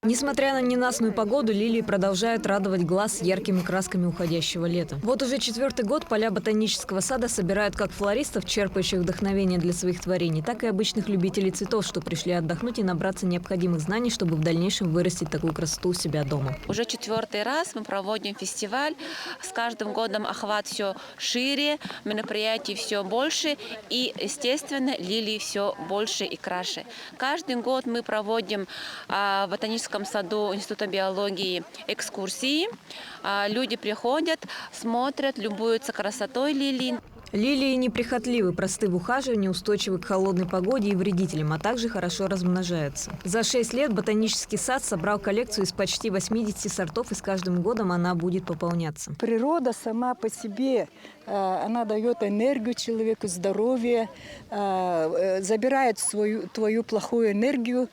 Несмотря на ненастную погоду, лилии продолжают радовать глаз яркими красками уходящего лета. Вот уже 4-й год поля ботанического сада собирают как флористов, черпающих вдохновение для своих творений, так и обычных любителей цветов, что пришли отдохнуть и набраться необходимых знаний, чтобы в дальнейшем вырастить такую красоту у себя дома. Уже 4-й раз мы проводим фестиваль. С каждым годом охват все шире, мероприятий все больше и, естественно, лилии все больше и краше. Каждый год мы проводим в ботаническом саду Института биологии экскурсии. Люди приходят, смотрят, любуются красотой лилий. Лилии неприхотливы, просты в ухаживании, устойчивы к холодной погоде и вредителям, а также хорошо размножаются. За 6 лет ботанический сад собрал коллекцию из почти 80 сортов, и с каждым годом она будет пополняться. Природа сама по себе, она дает энергию человеку, здоровье, забирает твою плохую энергию,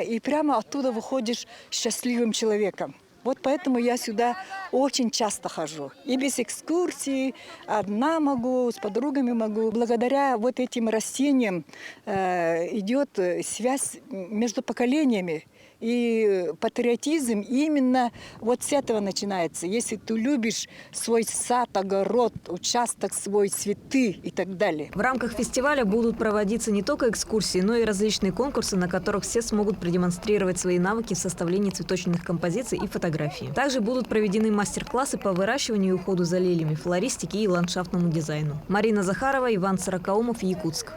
и прямо оттуда выходишь счастливым человеком. Вот поэтому я сюда очень часто хожу. И без экскурсий, одна могу, с подругами могу. Благодаря вот этим растениям идет связь между поколениями. И патриотизм именно вот с этого начинается. Если ты любишь свой сад, огород, участок свой, цветы и так далее. В рамках фестиваля будут проводиться не только экскурсии, но и различные конкурсы, на которых все смогут продемонстрировать свои навыки в составлении цветочных композиций и фотографий. Также будут проведены мастер-классы по выращиванию и уходу за лилиями, флористике и ландшафтному дизайну. Марина Захарова, Иван Сорокаумов, Якутск.